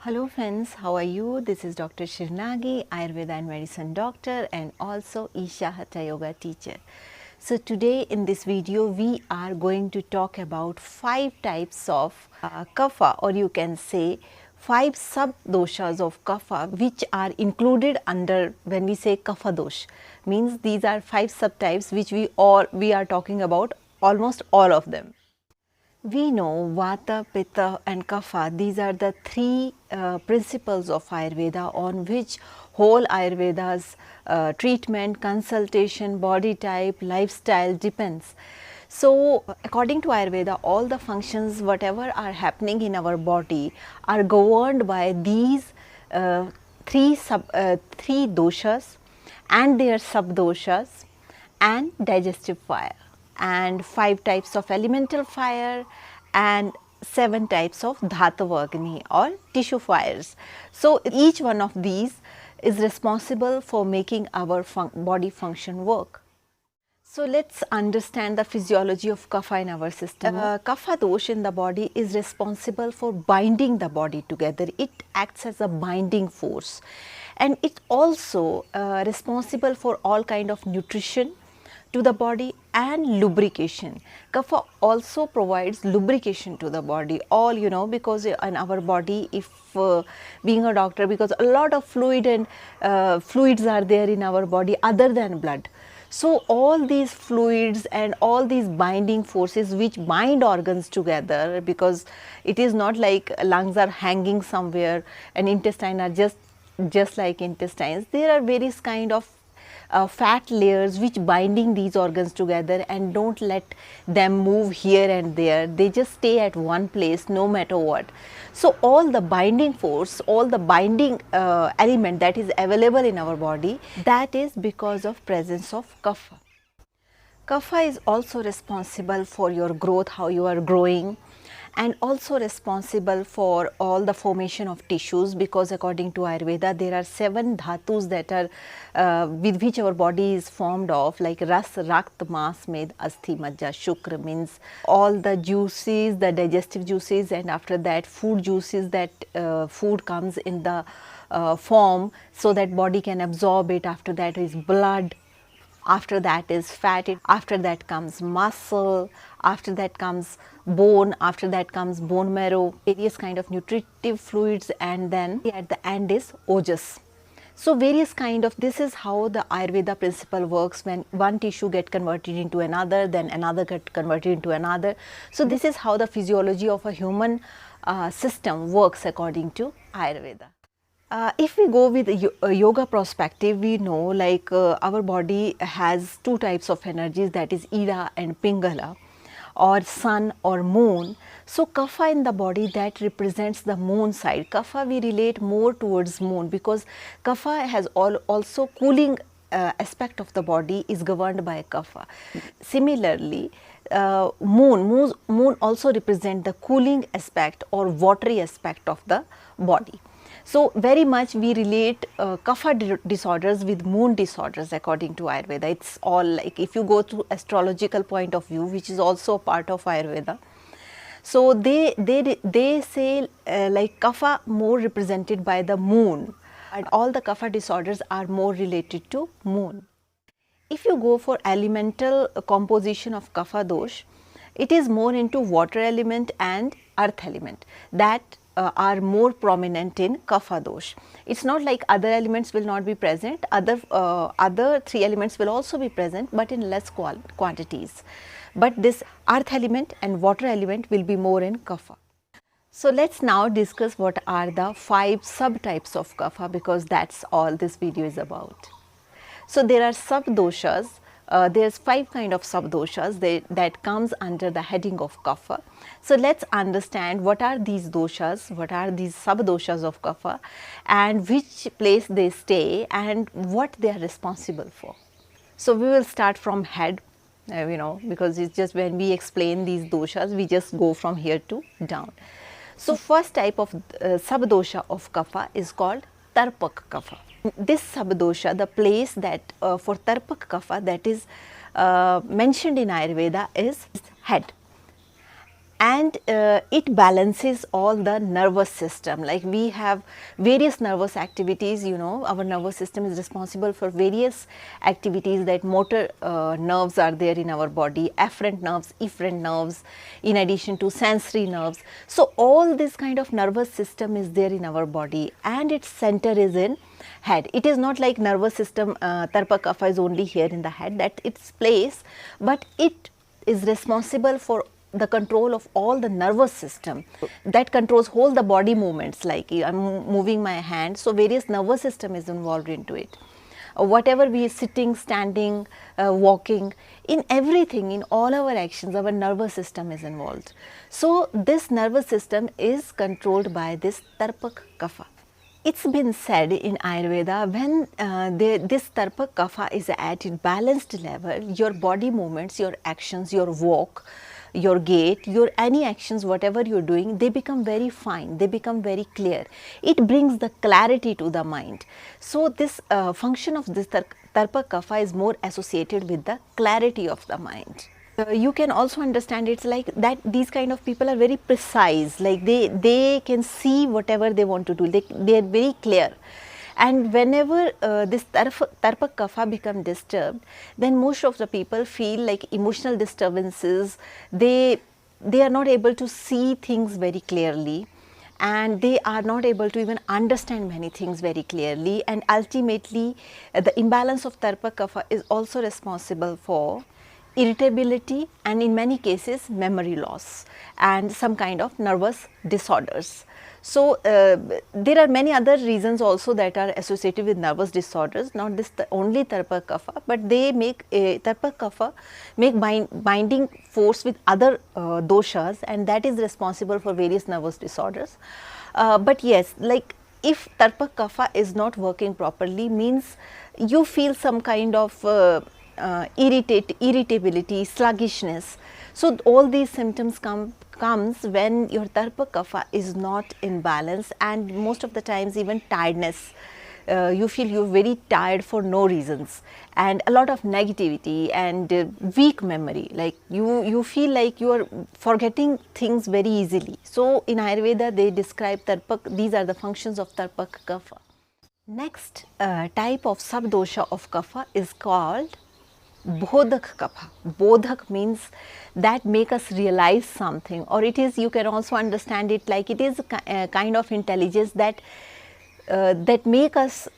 Hello friends, how are you? This is Dr. Sri Nagi, Ayurveda and Medicine Doctor and also Isha Hatha Yoga teacher. So today in this video we are going to talk about 5 types of Kapha, or you can say 5 sub-doshas of Kapha which are included under when we say Kapha Dosh. Means these are 5 subtypes which we are talking about, almost all of them. We know Vata, Pitta and Kapha, these are the 3 principles of Ayurveda on which whole Ayurveda's treatment, consultation, body type, lifestyle depends. So, according to Ayurveda, all the functions whatever are happening in our body are governed by these 3 doshas and their sub-doshas and digestive fire, and 5 types of elemental fire and 7 types of Dhatavagni or tissue fires. So, each one of these is responsible for making our body function work. So, let us understand the physiology of Kapha in our system. Kapha dosh in the body is responsible for binding the body together. It acts as a binding force, and it also responsible for all kind of nutrition to the body and lubrication. Kapha also provides lubrication to the body, all because in our body, if being a doctor, because a lot of fluids are there in our body other than blood. So, all these fluids and all these binding forces which bind organs together, because it is not like lungs are hanging somewhere and intestine are just like intestines. There are various kind of fat layers which binding these organs together and don't let them move here and there. They just stay at one place no matter what. So, all the binding force, all the binding element that is available in our body, that is because of presence of Kapha. Kapha is also responsible for your growth, how you are growing, and also responsible for all the formation of tissues, because according to Ayurveda there are 7 dhatus that are with which our body is formed of, like Ras, Rakt, Mas, Med, Asthi, Majja, Shukra, means all the juices, the digestive juices, and after that food juices, that food comes in the form so that body can absorb it. After that is blood. After that is fat, after that comes muscle, after that comes bone, after that comes bone marrow, various kind of nutritive fluids, and then at the end is ojas. So, various kind of, this is how the Ayurveda principle works. When one tissue get converted into another, then another get converted into another. So, this is how the physiology of a human system works according to Ayurveda. If we go with a yoga perspective, we know like our body has 2 types of energies, that is Ida and Pingala, or sun or moon. So, Kapha in the body, that represents the moon side. Kapha we relate more towards moon, because Kapha has also cooling aspect of the body is governed by Kapha. Similarly, moon also represent the cooling aspect or watery aspect of the body. So, very much we relate Kapha disorders with moon disorders according to Ayurveda. It's all like, if you go to astrological point of view, which is also a part of Ayurveda. So, they say like Kapha more represented by the moon, and all the Kapha disorders are more related to moon. If you go for elemental composition of Kapha dosh, it is more into water element and earth element, that are more prominent in Kapha dosh. It's not like other elements will not be present, other 3 elements will also be present, but in less quantities. But this earth element and water element will be more in Kapha. So, let us now discuss what are the 5 subtypes of Kapha, because that's all this video is about. So, there are sub-doshas. There's 5 kind of sub-doshas that comes under the heading of Kapha. So, let's understand what are these doshas, what are these sub-doshas of Kapha, and which place they stay and what they are responsible for. So, we will start from head, because it's just when we explain these doshas, we just go from here to down. So, first type of sub-dosha of Kapha is called Tarpak Kapha. This sub-dosha, the place that for Tarpak Kapha that is mentioned in Ayurveda is head. and it balances all the nervous system. Like we have various nervous activities, you know, our nervous system is responsible for various activities, that motor nerves are there in our body, afferent nerves, efferent nerves, in addition to sensory nerves. So all this kind of nervous system is there in our body, and its center is in head. It is not like nervous system, Tarpa Kapha is only here in the head, that its place, but it is responsible for the control of all the nervous system that controls whole the body movements. Like I am moving my hand, so various nervous system is involved into it. Whatever we are sitting, standing, walking, in everything, in all our actions, our nervous system is involved. So this nervous system is controlled by this Tarpak Kapha. It's been said in Ayurveda, when this Tarpak Kapha is at its balanced level, your body movements, your actions, your walk, your gait, your any actions, whatever you are doing, they become very fine, they become very clear. It brings the clarity to the mind. So this function of this Tarpak Kapha is more associated with the clarity of the mind. You can also understand it's like that these kind of people are very precise, like they can see whatever they want to do, they are very clear. And whenever this Tarpak Kapha become disturbed, then most of the people feel like emotional disturbances, they are not able to see things very clearly, and they are not able to even understand many things very clearly, and ultimately the imbalance of Tarpak Kapha is also responsible for irritability and in many cases memory loss and some kind of nervous disorders. So there are many other reasons also that are associated with nervous disorders, not this only Tarpak Kapha, but they make Tarpak Kapha make binding force with other doshas, and that is responsible for various nervous disorders. But yes, like if Tarpak Kapha is not working properly, means you feel some kind of irritability, sluggishness. So all these symptoms comes when your Tarpak Kapha is not in balance, and most of the times even tiredness. You feel you are very tired for no reasons, and a lot of negativity and weak memory, like you feel like you are forgetting things very easily. So in Ayurveda they describe Tarpak, these are the functions of Tarpak Kapha. Next type of subdosha of Kapha is called Bodhak Kapha. Bodhak means that make us realize something, or it is, you can also understand it like it is a kind of intelligence that that make us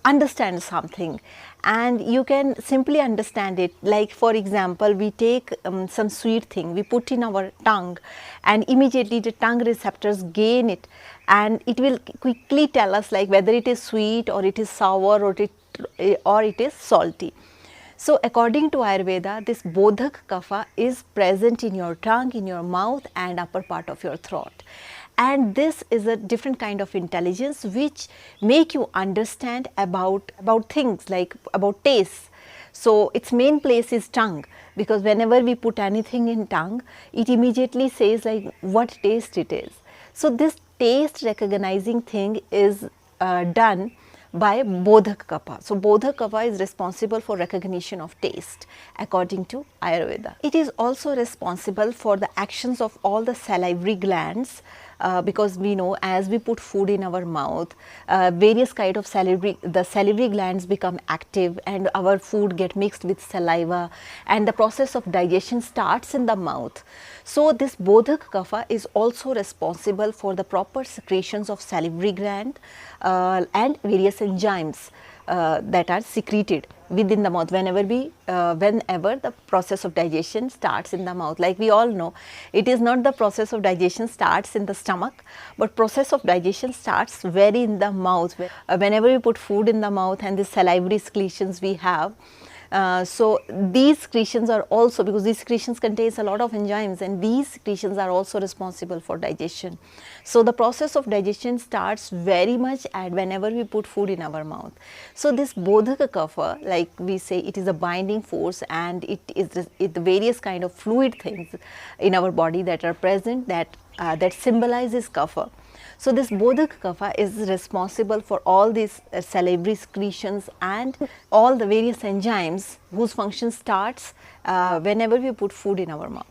understand something, and you can simply understand it. Like for example, we take some sweet thing, we put in our tongue, and immediately the tongue receptors gain it, and it will quickly tell us like whether it is sweet or it is sour or it is salty. So according to Ayurveda, this Bodhak Kapha is present in your tongue, in your mouth and upper part of your throat. And this is a different kind of intelligence which make you understand about things, like about taste. So its main place is tongue, because whenever we put anything in tongue, it immediately says like what taste it is. So this taste recognizing thing is done by Bodhak Kapha. So Bodhak Kapha is responsible for recognition of taste according to Ayurveda. It is also responsible for the actions of all the salivary glands, because we know as we put food in our mouth, various kind of salivary glands become active and our food get mixed with saliva, and the process of digestion starts in the mouth. So this Bodhak Kapha is also responsible for the proper secretions of salivary gland and various enzymes that are secreted within the mouth whenever the process of digestion starts in the mouth. Like we all know, it is not the process of digestion starts in the stomach, but process of digestion starts very in the mouth. Whenever we put food in the mouth and the salivary secretions we have, so these secretions are also, because these secretions contains a lot of enzymes, and these secretions are also responsible for digestion. So the process of digestion starts very much at whenever we put food in our mouth. So this Bodhak Kapha, like we say, it is a binding force, and it is the various kind of fluid things in our body that are present that symbolizes Kapha. So this Bodhak Kapha is responsible for all these salivary secretions and all the various enzymes whose function starts whenever we put food in our mouth.